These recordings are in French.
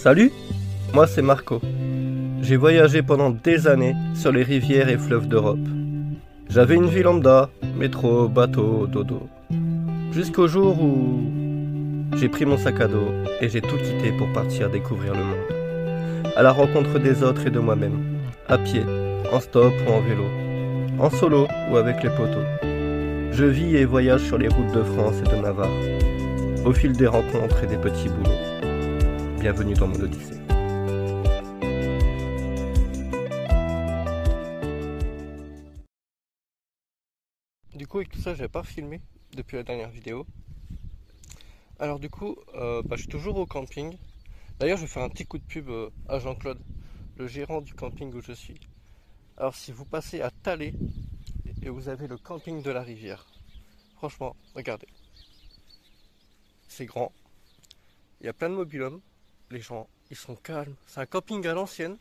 Salut, moi c'est Marco. J'ai voyagé pendant des années sur les rivières et fleuves d'Europe. J'avais une vie lambda, métro, bateau, dodo. Jusqu'au jour où j'ai pris mon sac à dos et j'ai tout quitté pour partir découvrir le monde. À la rencontre des autres et de moi-même. À pied, en stop ou en vélo. En solo ou avec les potos. Je vis et voyage sur les routes de France et de Navarre. Au fil des rencontres et des petits boulots. Bienvenue dans mon Odyssée. Du coup, avec tout ça, j'avais pas filmé depuis la dernière vidéo. Alors du coup, je suis toujours au camping. D'ailleurs, je vais faire un petit coup de pub à Jean-Claude, le gérant du camping où je suis. Alors si vous passez à Thalé et vous avez le camping de la rivière, franchement, regardez. C'est grand, il y a plein de mobil-homes, les gens, ils sont calmes. C'est un camping à l'ancienne,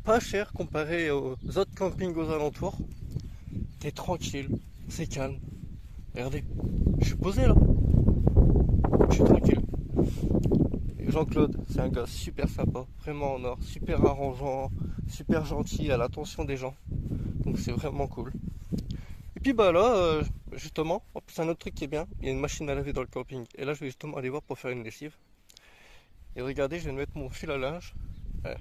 pas cher comparé aux autres campings aux alentours. T'es tranquille, c'est calme. Regardez, je suis posé là. Je suis tranquille. Jean-Claude, c'est un gars super sympa, vraiment en or, super arrangeant, super gentil, à l'attention des gens. Donc c'est vraiment cool. Et puis là, justement, en plus un autre truc qui est bien, il y a une machine à laver dans le camping. Et là je vais justement aller voir pour faire une lessive. Et regardez, je vais mettre mon fil à linge. Ouais.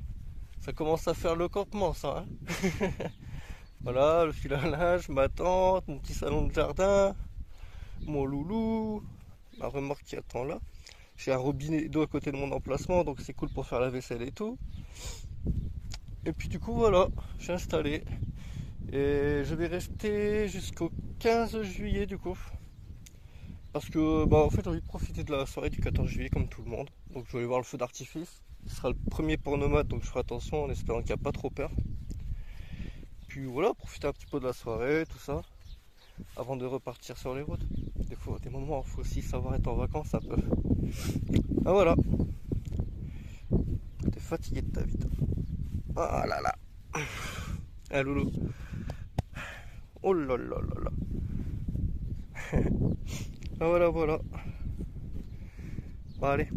Ça commence à faire le campement ça. Hein. Voilà, le fil à linge, ma tente, mon petit salon de jardin, mon loulou, ma remorque qui attend là. J'ai un robinet d'eau à côté de mon emplacement, donc c'est cool pour faire la vaisselle et tout. Et puis du coup voilà, j'ai installé. Et je vais rester jusqu'au 15 juillet du coup. Parce que en fait j'ai envie de profiter de la soirée du 14 juillet comme tout le monde. Donc je vais aller voir le feu d'artifice. Ce sera le premier pour nomade, donc je ferai attention en espérant qu'il n'y a pas trop peur. Puis voilà, profiter un petit peu de la soirée, tout ça. Avant de repartir sur les routes. Des moments où il faut aussi savoir être en vacances un peu. Ah voilà. T'es fatigué de ta vie. Oh là là. Ah loulou. Oh là là là là. Ah voilà. Bon allez,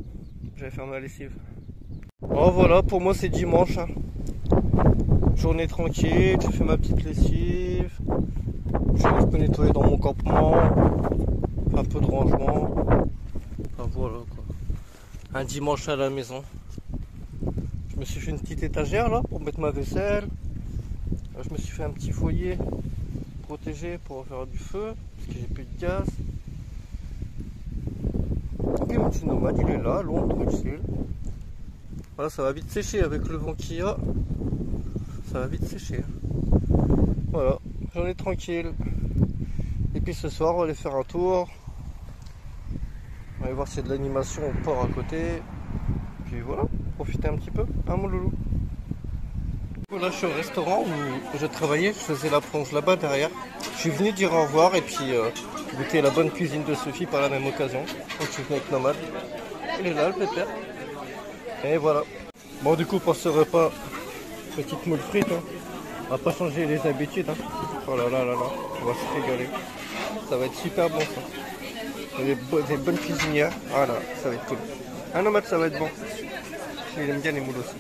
je vais faire ma lessive. Oh voilà, pour moi c'est dimanche. Hein. Journée tranquille, je fais ma petite lessive. Je peux nettoyer dans mon campement. Un peu de rangement. Enfin voilà quoi. Un dimanche à la maison. Je me suis fait une petite étagère là pour mettre ma vaisselle. Je me suis fait un petit foyer protégé pour faire du feu parce que j'ai plus de gaz. Et mon petit nomade il est là, long, tranquille. Voilà, ça va vite sécher avec le vent qu'il y a. Ça va vite sécher. Voilà, j'en ai tranquille. Et puis ce soir on va aller faire un tour. On va aller voir s'il y a de l'animation au port à côté. Puis voilà, profiter un petit peu, hein mon loulou. Là je suis au restaurant où je travaillais, je faisais la plonge là-bas derrière. Je suis venu dire au revoir et puis goûter la bonne cuisine de Sophie par la même occasion. Donc je suis venu avec Nomade. Il est là le pépère. Et voilà. Bon du coup pour ce repas, petite moule frite. Hein. On va pas changer les habitudes. Hein. Oh là là là là, on va se régaler. Ça va être super bon ça. Des bonnes cuisinières. Voilà, ça va être cool. Un Nomade ça va être bon. Il aime bien les moules aussi.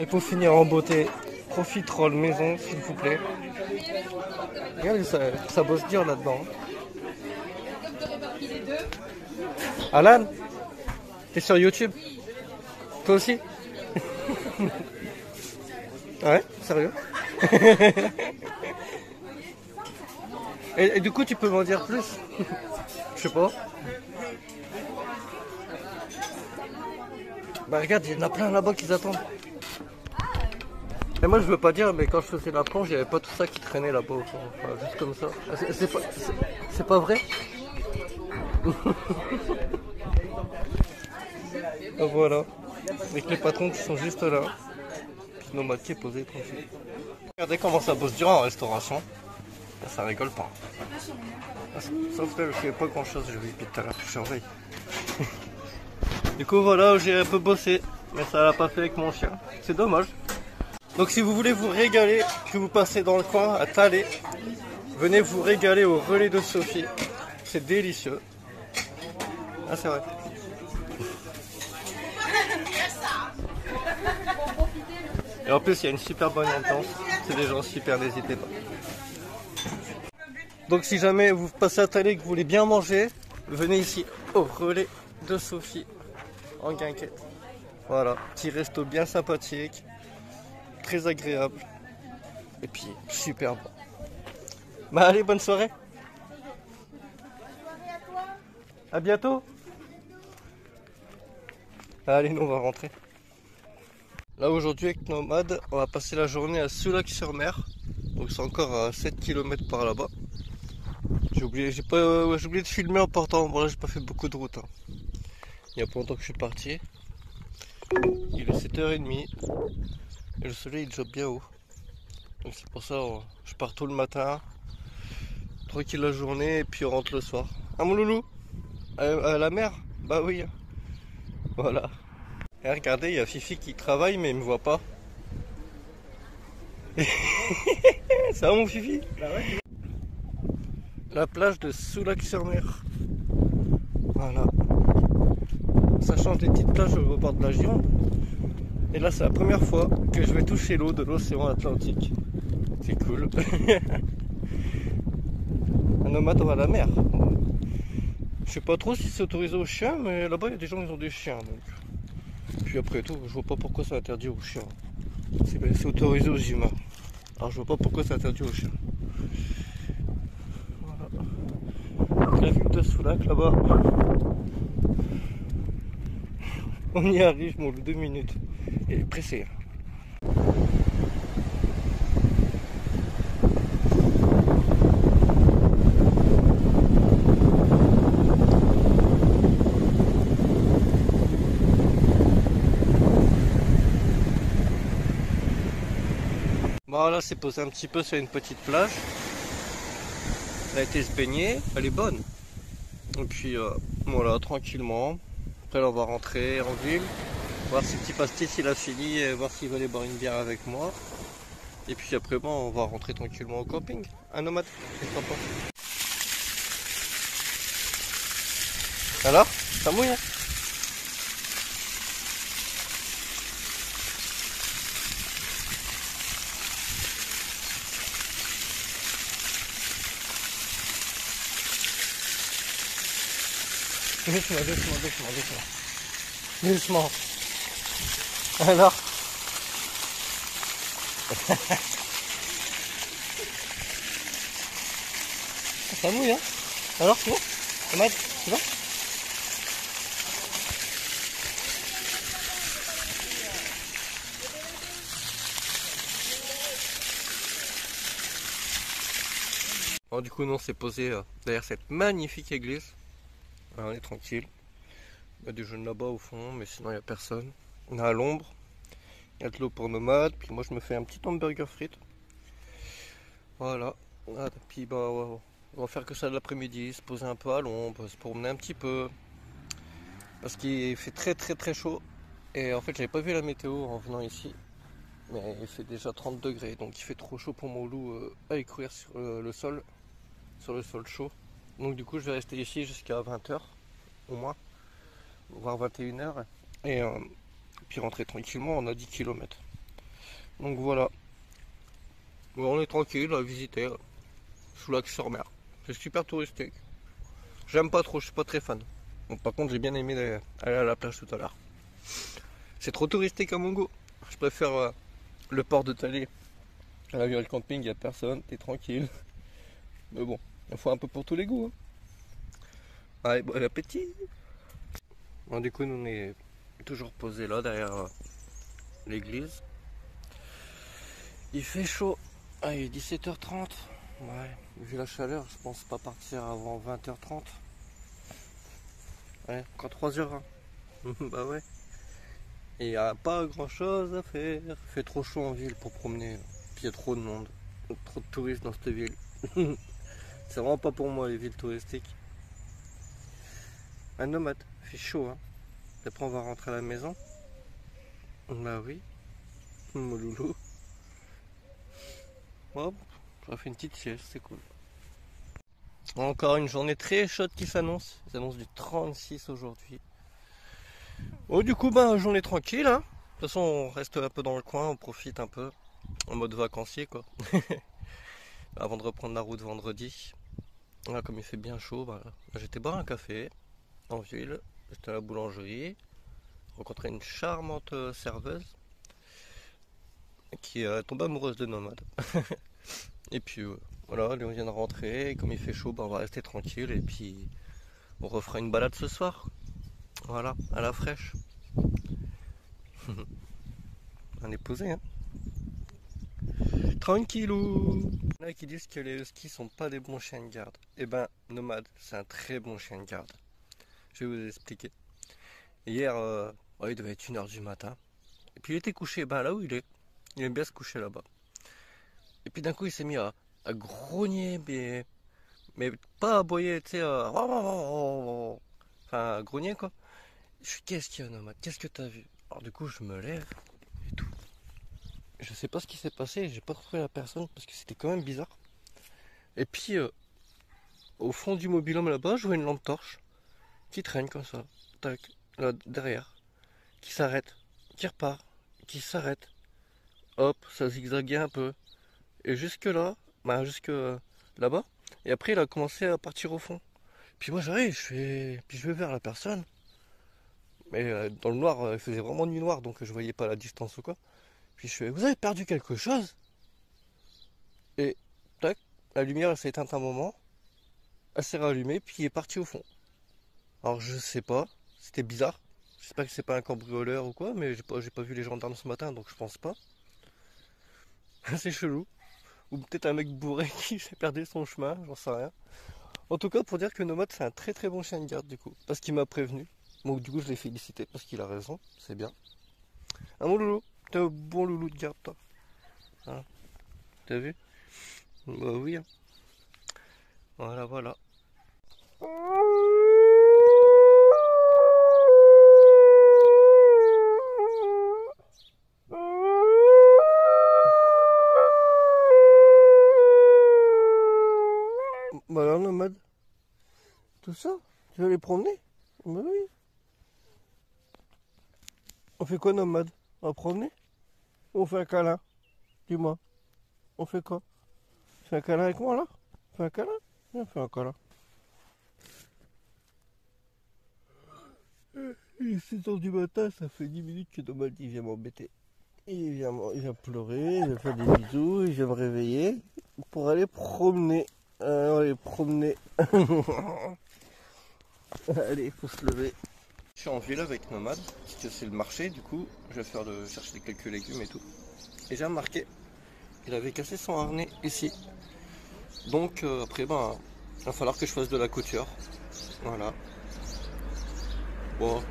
Et pour finir en beauté, profiterole maison s'il vous plaît. Regardez ça bosse dur là-dedans. Alan, t'es sur YouTube? Toi aussi? Ouais, sérieux? et du coup tu peux m'en dire plus? Je sais pas. Regarde, il y en a plein là-bas qui attendent. Et moi je veux pas dire, mais quand je faisais la plonge, il n'y avait pas tout ça qui traînait là-bas. Enfin, juste comme ça. C'est pas vrai? Voilà. Avec les patrons qui sont juste là. Puis Nomade qui est posé tranquille. Regardez comment ça bosse dur en restauration. Ça rigole pas. Sauf là, je fais pas grand chose, je vais tout à l'heure, je surveille. Du coup voilà, j'ai un peu bossé, mais ça l'a pas fait avec mon chien. C'est dommage. Donc si vous voulez vous régaler, que vous passez dans le coin à Thalé, venez vous régaler au relais de Sophie. C'est délicieux. Ah c'est vrai. Et en plus, il y a une super bonne ambiance. C'est des gens super, n'hésitez pas. Donc si jamais vous passez à Thalès et que vous voulez bien manger, venez ici au relais de Sophie en Guinguette. Voilà, petit resto bien sympathique, très agréable et puis super bon. Bah allez, bonne soirée. À bientôt. Allez, nous on va rentrer. Là aujourd'hui avec Nomade, on va passer la journée à Soulac-sur-Mer. Donc c'est encore à 7 km par là-bas. J'ai oublié de filmer en partant. Bon là j'ai pas fait beaucoup de route. Il y a pas longtemps que je suis parti. Il est 7h30 et le soleil il joue bien haut. Donc c'est pour ça je pars tôt le matin, tranquille la journée et puis on rentre le soir. Ah mon loulou, à la mer? Bah oui. Voilà. Et regardez, il y a Fifi qui travaille mais il me voit pas. Ça va mon Fifi? Bah ouais. La plage de Soulac-sur-Mer. Voilà. Ça change des petites plages au bord de la Gironde. Et là c'est la première fois que je vais toucher l'eau de l'océan Atlantique. C'est cool. Un nomade à la mer. Je sais pas trop si c'est autorisé aux chiens, mais là-bas il y a des gens qui ont des chiens. Donc. Puis après tout, je vois pas pourquoi c'est interdit aux chiens. C'est autorisé aux humains. Alors je vois pas pourquoi c'est interdit aux chiens. Voilà. La vue de Soulac là-bas. On y arrive, mon loup, 2 minutes. Il est pressé. Bon là c'est posé un petit peu sur une petite plage. Elle a été se baigner, elle est bonne. Et puis voilà, tranquillement. Après là on va rentrer en ville. Voir si petit pastis il a fini et voir s'il va aller boire une bière avec moi. Et puis après bon, on va rentrer tranquillement au camping. Un nomade, c'est sympa. Alors, ça mouille hein? Doucement. Alors ça mouille hein? Alors c'est bon? Nomade, c'est bon? Bon, du coup, nous on s'est posé derrière cette magnifique église. Alors, on est tranquille. Il y a des jeunes là-bas au fond, mais sinon il n'y a personne. On est à l'ombre. Il y a de l'eau pour nomade. Puis moi, je me fais un petit hamburger frites. Voilà. Ah, puis bah, on va faire que ça de l'après-midi. Se poser un peu à l'ombre, se promener un petit peu. Parce qu'il fait très très très chaud. Et en fait, j'avais pas vu la météo en venant ici. Mais il fait déjà 30 degrés. Donc il fait trop chaud pour mon loup à courir sur le sol. Sur le sol chaud. Donc du coup, je vais rester ici jusqu'à 20h au moins. Voire 21h. Et puis rentrer tranquillement, on a 10 km. Donc voilà. Bon, on est tranquille à visiter Soulac-sur-Mer. C'est super touristique. J'aime pas trop, je suis pas très fan. Bon, par contre, j'ai bien aimé aller à la plage tout à l'heure. C'est trop touristique à mon goût. Je préfère le port de Thalès. À la vue le camping, il n'y a personne, t'es tranquille. Mais bon, il faut un peu pour tous les goûts. Hein. Allez, bon appétit. Bon, du coup, nous on est toujours posé là derrière l'église. Il fait chaud. Ah, il est 17h30. Ouais, vu la chaleur, je pense pas partir avant 20h30. Ouais, encore 3h. Hein. Bah ouais. Et il n'y a pas grand chose à faire. Il fait trop chaud en ville pour promener. Puis il y a trop de monde. Trop de touristes dans cette ville. C'est vraiment pas pour moi les villes touristiques. Un nomade, il fait chaud. Hein. Après on va rentrer à la maison. Bah oui. Mon loulou. Hop, on fait une petite sieste, c'est cool. Encore une journée très chaude qui s'annonce. Il s'annonce du 36 aujourd'hui. Bon, du coup, ben, journée tranquille, hein. De toute façon, on reste un peu dans le coin, on profite un peu, en mode vacancier, quoi. Avant de reprendre la route vendredi. Là, comme il fait bien chaud, bah, j'étais boire un café en ville, j'étais à la boulangerie, rencontré une charmante serveuse qui est tombée amoureuse de Nomade. Et puis voilà, lui on vient de rentrer, et comme il fait chaud, bah, on va rester tranquille et puis on refera une balade ce soir. Voilà, à la fraîche. On est posé, hein. Tranquillou. Il y en a qui disent que les huskies sont pas des bons chiens de garde. Eh ben, Nomade, c'est un très bon chien de garde. Je vais vous expliquer. Hier, ouais, il devait être 1h du matin. Et puis il était couché, ben là où il est. Il aime bien se coucher là-bas. Et puis d'un coup, il s'est mis à grogner, mais pas à aboyer, tu sais, enfin, à grogner quoi. Je suis, qu'est-ce qu'il y a, Nomade? Qu'est-ce que t'as vu? Alors du coup, je me lève et tout. Je sais pas ce qui s'est passé, j'ai pas trouvé la personne parce que c'était quand même bizarre. Et puis, au fond du mobil-home là-bas, je vois une lampe torche qui traîne comme ça, tac, là derrière, qui s'arrête, qui repart, qui s'arrête. Hop, ça zigzaguait un peu. Et jusque là, bah jusque là-bas. Et après, il a commencé à partir au fond. Puis moi, j'arrive, puis je vais vers la personne. Mais dans le noir, il faisait vraiment nuit noire, donc je voyais pas la distance ou quoi. Puis je fais, vous avez perdu quelque chose? Et tac, la lumière elle s'est éteinte un moment, elle s'est rallumée, puis il est parti au fond. Alors je sais pas, c'était bizarre. J'espère que c'est pas un cambrioleur ou quoi, mais j'ai pas vu les gendarmes ce matin, donc je pense pas. C'est chelou. Ou peut-être un mec bourré qui s'est perdu son chemin, j'en sais rien. En tout cas, pour dire que Nomade, c'est un très très bon chien de garde, du coup. Parce qu'il m'a prévenu. Donc, du coup, je l'ai félicité parce qu'il a raison. C'est bien. Ah, mon loulou. T'es un bon loulou de garde, toi. Hein, t'as vu? Bah oui, hein. Voilà, voilà. Bah alors, Nomade. Tout ça? Tu vas les promener? Bah oui. On fait quoi, Nomade? On va promener? Ou on fait un câlin? Dis-moi. On fait quoi? Tu fais un câlin avec moi, là? On fait un câlin? Viens, on fait un câlin. Il est 6h du matin, ça fait 10 minutes que Nomad il vient m'embêter. Il vient pleurer, il vient faire des bisous, il vient me réveiller pour aller promener. On va aller promener. Allez, il faut se lever. Je suis en ville avec Nomad, parce que c'est le marché, du coup, je vais chercher quelques légumes et tout. Et j'ai remarqué, il avait cassé son harnais ici. Donc après, ben, il va falloir que je fasse de la couture. Voilà. Bon,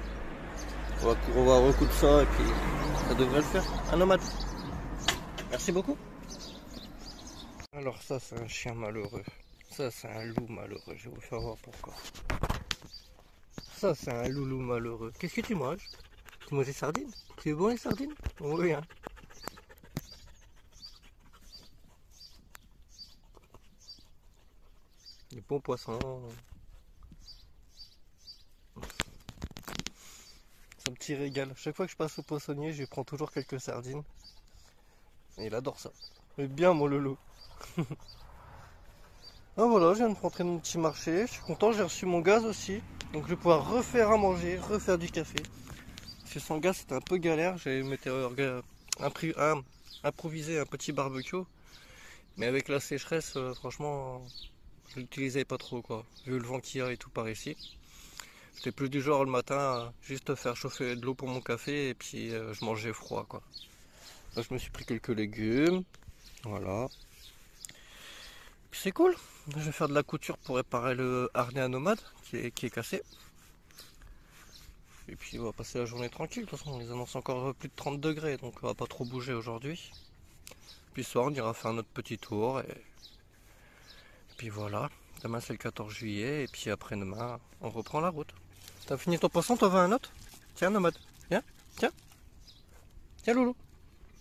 on va recoudre ça et puis ça devrait le faire. Un Nomade. Merci beaucoup. Alors ça, c'est un chien malheureux. Ça, c'est un loup malheureux. Je vais vous faire voir pourquoi. Ça, c'est un loulou malheureux. Qu'est-ce que tu manges? Tu manges des sardines? Tu es bon les sardines? Oui, hein. Des bons poissons. C'est un petit régal. Chaque fois que je passe au poissonnier, je lui prends toujours quelques sardines. Et il adore ça. Mais bien, mon loulou. Ah voilà, je viens de rentrer dans mon petit marché. Je suis content, j'ai reçu mon gaz aussi. Donc je vais pouvoir refaire à manger, refaire du café. Parce que sans gaz, c'était un peu galère. J'avais improvisé un petit barbecue. Mais avec la sécheresse, franchement, je l'utilisais pas trop quoi. Vu le vent qu'il y a et tout par ici. J'étais plus du genre le matin à juste faire chauffer de l'eau pour mon café et puis je mangeais froid quoi. Là, je me suis pris quelques légumes. Voilà. Puis c'est cool. Je vais faire de la couture pour réparer le harnais à Nomade qui est cassé. Et puis on va passer la journée tranquille. De toute façon, on les annonce encore plus de 30 degrés, donc on va pas trop bouger aujourd'hui. Puis ce soir, on ira faire notre petit tour. Et puis voilà. Demain, c'est le 14 juillet. Et puis après-demain, on reprend la route. T'as fini ton poisson? T'en veux un autre? Tiens, Nomade. Viens, tiens. Tiens, Loulou.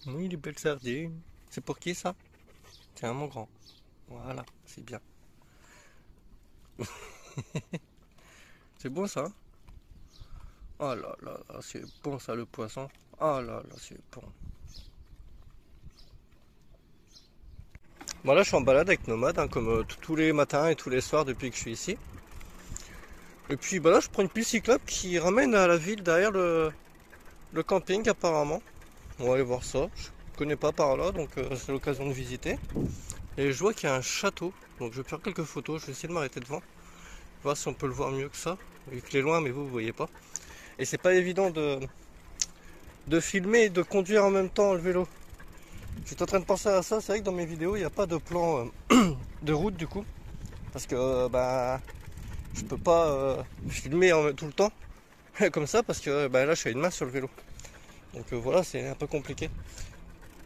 Oui, les belles sardines. C'est pour qui ça? Tiens, mon grand. Voilà, c'est bien. C'est bon ça. Oh là là, là c'est bon ça le poisson. Oh là là, c'est bon. Bon là je suis en balade avec Nomade, hein, comme tous les matins et tous les soirs depuis que je suis ici. Et puis bah là je prends une piste cyclable qui ramène à la ville derrière le camping apparemment. On va aller voir ça. Je connais pas par là, donc c'est l'occasion de visiter. Et je vois qu'il y a un château, donc je vais faire quelques photos. Je vais essayer de m'arrêter devant, voir si on peut le voir mieux que ça. Vu qu'il est loin, mais vous voyez pas. Et c'est pas évident de filmer et de conduire en même temps le vélo. J'étais en train de penser à ça. C'est vrai que dans mes vidéos, il n'y a pas de plan de route du coup, parce que bah je peux pas filmer tout le temps comme ça, parce que bah, là je suis à une main sur le vélo. Donc voilà, c'est un peu compliqué.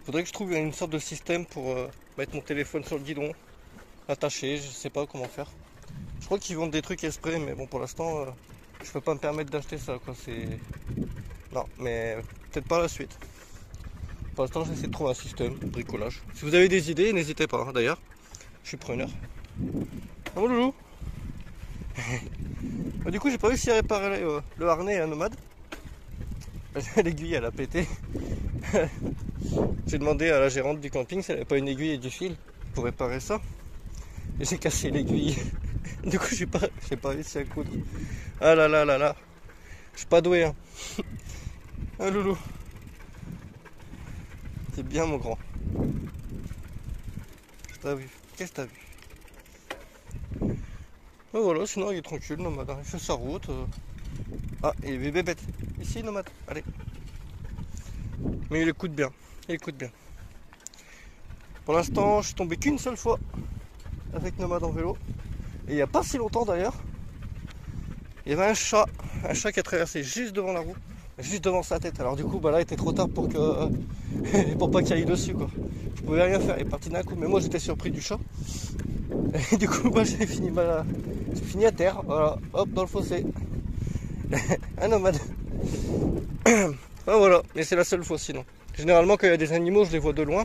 Faudrait que je trouve une sorte de système pour mettre mon téléphone sur le guidon, attaché, je sais pas comment faire. Je crois qu'ils vendent des trucs exprès, mais bon, pour l'instant, je peux pas me permettre d'acheter ça, quoi. C'est non, mais peut-être pas la suite. Pour l'instant, j'essaie de trouver un système, bricolage. Si vous avez des idées, n'hésitez pas. Hein, d'ailleurs, je suis preneur. Ah mon loulou. Bah, du coup, j'ai pas réussi à réparer le harnais à Nomade. L'aiguille, elle a pété. J'ai demandé à la gérante du camping si elle avait pas une aiguille et du fil pour réparer ça. Et j'ai cassé l'aiguille. Du coup, j'ai pas réussi à coudre. Ah là là là là. Je suis pas doué, hein. Ah loulou. C'est bien mon grand. Qu'est-ce que t'as vu? Qu'est-ce que t'as vu? Ah voilà, sinon il est tranquille, Nomade. Il fait sa route. Ah, il est bébête. Ici, Nomade. Allez. Mais il écoute bien. Il écoute bien. Pour l'instant, je suis tombé qu'une seule fois avec Nomade en vélo. Et il n'y a pas si longtemps d'ailleurs, il y avait un chat qui a traversé juste devant la roue, juste devant sa tête. Alors du coup, bah là, il était trop tard pour pas qu'il aille dessus, quoi. Je pouvais rien faire, il est parti d'un coup. Mais moi, j'étais surpris du chat. Et du coup, bah, j'ai fini à terre. Voilà, hop, dans le fossé. Un Nomade. Ah, voilà, mais c'est la seule fois sinon. Généralement, quand il y a des animaux, je les vois de loin.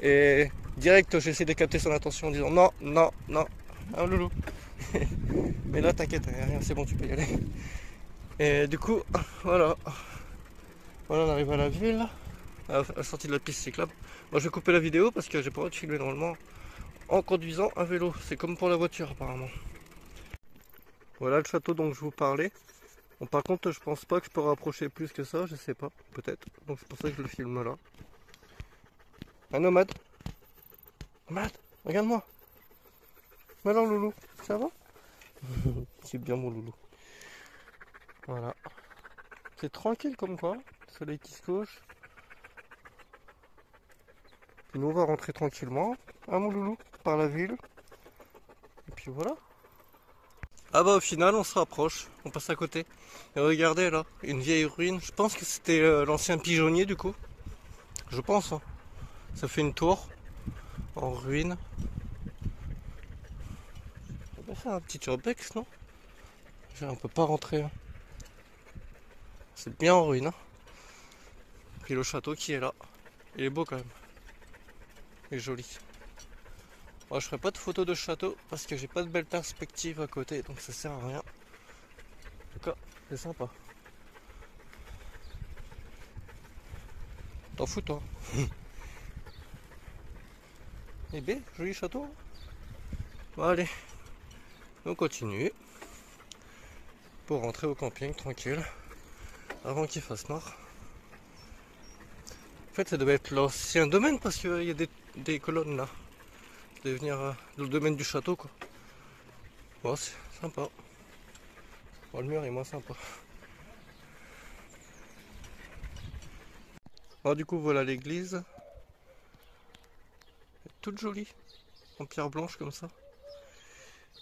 Et direct, j'essaie de capter son attention en disant non, non, non. Un loulou. Mais là, t'inquiète, rien, c'est bon, tu peux y aller. Et du coup, voilà. Voilà, on arrive à la ville, à la sortie de la piste cyclable. Moi, je vais couper la vidéo parce que j'ai pas le droit de filmer normalement en conduisant un vélo. C'est comme pour la voiture, apparemment. Voilà le château dont je vous parlais. Bon, par contre, je pense pas que je peux rapprocher plus que ça, je sais pas, peut-être. Donc, c'est pour ça que je le filme là. Un Nomade. Nomade, regarde-moi. Mais alors, loulou, ça va? C'est bien mon loulou. Voilà. C'est tranquille comme quoi. Le soleil qui se couche. Puis nous on va rentrer tranquillement. Ah mon loulou, par la ville. Et puis voilà. Ah bah au final on se rapproche. On passe à côté. Et regardez là, une vieille ruine. Je pense que c'était l'ancien pigeonnier du coup. Je pense. Hein. Ça fait une tour en ruine. On va faire un petit urbex, non? On peut pas rentrer. Hein. C'est bien en ruine. Hein. Puis le château qui est là. Il est beau quand même. Il est joli. Moi, je ferai pas de photos de château parce que j'ai pas de belle perspective à côté, donc ça sert à rien. En tout cas, c'est sympa. T'en fous toi? Eh bien, joli château. Bon, allez, on continue pour rentrer au camping tranquille avant qu'il fasse noir. En fait, ça devait être l'ancien domaine parce qu'il y a des colonnes là. Ça devait venir le domaine du château quoi. Bon, c'est sympa. Bon, le mur est moins sympa. Alors du coup voilà l'église. Toute jolie. En pierre blanche comme ça.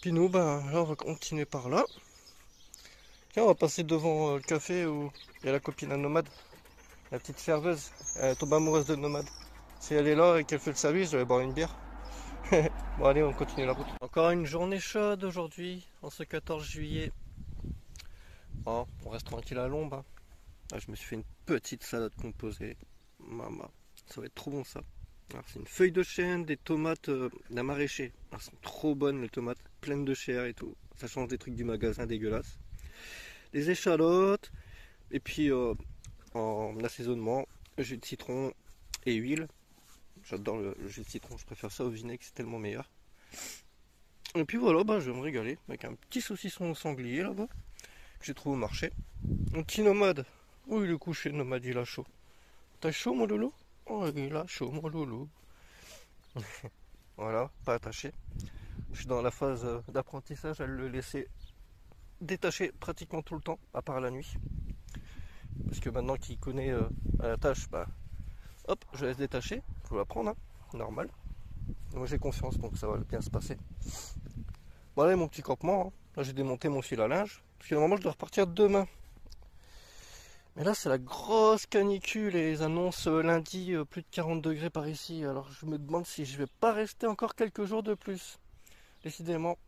Puis nous ben là on va continuer par là. Tiens, on va passer devant le café où il y a la copine à Nomade. La petite serveuse. Elle tombe amoureuse de Nomade. Si elle est là et qu'elle fait le service, je vais boire une bière. Bon allez on continue la route. Encore une journée chaude aujourd'hui, en ce 14 juillet. Oh, on reste tranquille à l'ombre. Hein. Ah, je me suis fait une petite salade composée. Maman, ça va être trop bon ça. C'est une feuille de chêne, des tomates d'un maraîcher. Elles sont trop bonnes les tomates, pleines de chair et tout. Ça change des trucs du magasin dégueulasses. Des échalotes, Et puis en assaisonnement, jus de citron et huile. J'adore le jus de citron, je préfère ça au vinaigre, c'est tellement meilleur. Et puis voilà, bah, je vais me régaler avec un petit saucisson au sanglier là-bas, que j'ai trouvé au marché. Un petit nomade. Oh, il est couché, le nomade, il a chaud. T'as chaud, mon loulou? Oh, il a chaud, mon loulou. Voilà, pas attaché. Je suis dans la phase d'apprentissage à le laisser détaché pratiquement tout le temps, à part la nuit. Parce que maintenant qu'il connaît à la tâche, bah, hop, je laisse détacher. Faut l'apprendre, hein, normal. Moi j'ai confiance, donc ça va bien se passer. Voilà mon petit campement. Hein. Là j'ai démonté mon fil à linge. Parce que normalement je dois repartir demain. Mais là c'est la grosse canicule et ils annoncent lundi plus de 40 degrés par ici. Alors je me demande si je vais pas rester encore quelques jours de plus. Décidément.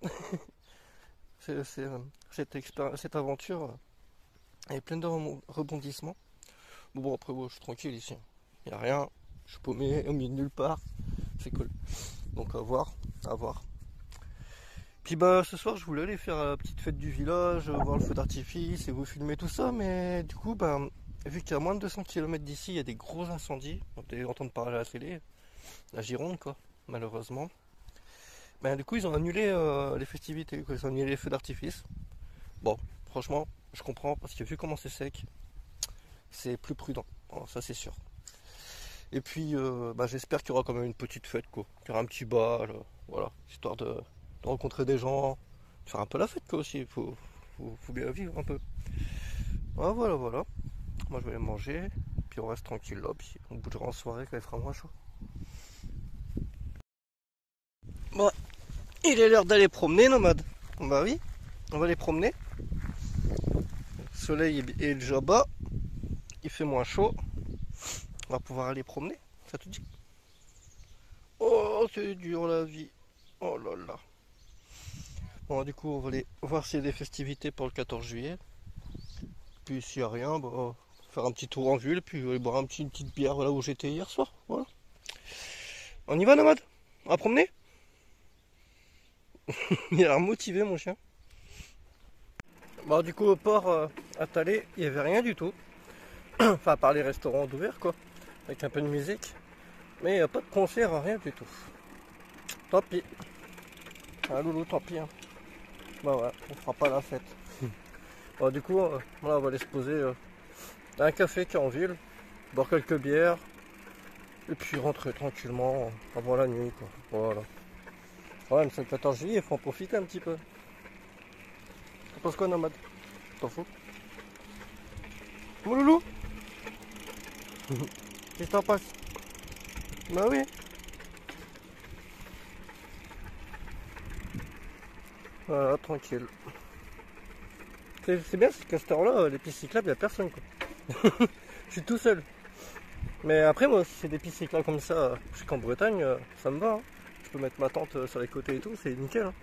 Cette aventure est pleine de rebondissements. Bon après moi, je suis tranquille ici. Il n'y a rien. Je suis paumé au milieu de nulle part. C'est cool. Donc à voir. À voir. Puis bah ce soir je voulais aller faire la petite fête du village, voir le feu d'artifice et vous filmer tout ça, mais du coup bah vu qu'il y a moins de 200 km d'ici, il y a des gros incendies, on peut entendre parler à la télé, la Gironde quoi, malheureusement. Bah du coup ils ont annulé les festivités, quoi. Ils ont annulé les feux d'artifice. Bon, franchement, je comprends parce que vu comment c'est sec, c'est plus prudent, bon, ça c'est sûr. Et puis bah, j'espère qu'il y aura quand même une petite fête quoi, qu'il y aura un petit bal, voilà, histoire de rencontrer des gens, de faire un peu la fête quoi aussi, faut bien vivre un peu. Ah, voilà, voilà. Moi je vais aller manger, puis on reste tranquille là, puis on bougera en soirée quand il fera moins chaud. Bon, il est l'heure d'aller promener, nomade. Bah oui, on va aller promener. Le soleil est déjà bas, il fait moins chaud. On va pouvoir aller promener, ça te dit? Oh, c'est dur la vie. Oh là là. Bon, du coup, on va aller voir s'il y a des festivités pour le 14 juillet. Puis s'il n'y a rien, bah, faire un petit tour en ville, puis aller boire une petite bière là où j'étais hier soir. Voilà. On y va, nomade? On va promener? Il a l'air motivé, mon chien. Bon, du coup, au port à Talé, il n'y avait rien du tout. Enfin, à part les restaurants d'ouvert, quoi. Avec un peu de musique. Mais il n'y a pas de concert, rien du tout. Tant pis. Ah, loulou, tant pis. Hein. Bah ouais, on fera pas la fête. Bon, du coup, là, on va aller se poser à un café qui est en ville, boire quelques bières, et puis rentrer tranquillement avant la nuit, quoi. Voilà. Ouais, mais c'est le 14 juillet, il faut en profiter un petit peu. T'en penses quoi, nomade? T'en fous? Mon loulou? Qu'est-ce que t'en passes? Bah oui. Voilà, tranquille. C'est bien, c'est qu'à cette heure-là, les pistes cyclables, il n'y a personne, quoi. Je suis tout seul. Mais après, moi, si c'est des pistes cyclables comme ça, je sais qu'en Bretagne, ça me va. Hein. Je peux mettre ma tente sur les côtés et tout, c'est nickel. Hein.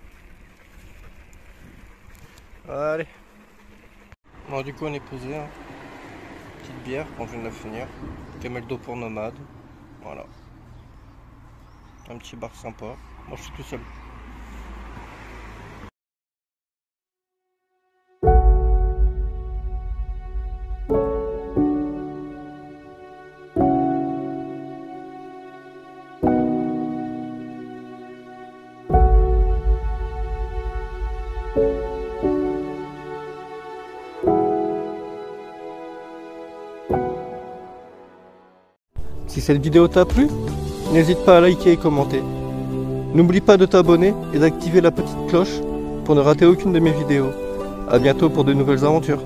Allez. Bon, du coup, on est posé. Hein. Petite bière, on vient de la finir. Camel d'eau pour nomade. Voilà. Un petit bar sympa. Moi, je suis tout seul. Si cette vidéo t'a plu, n'hésite pas à liker et commenter. N'oublie pas de t'abonner et d'activer la petite cloche pour ne rater aucune de mes vidéos. A bientôt pour de nouvelles aventures.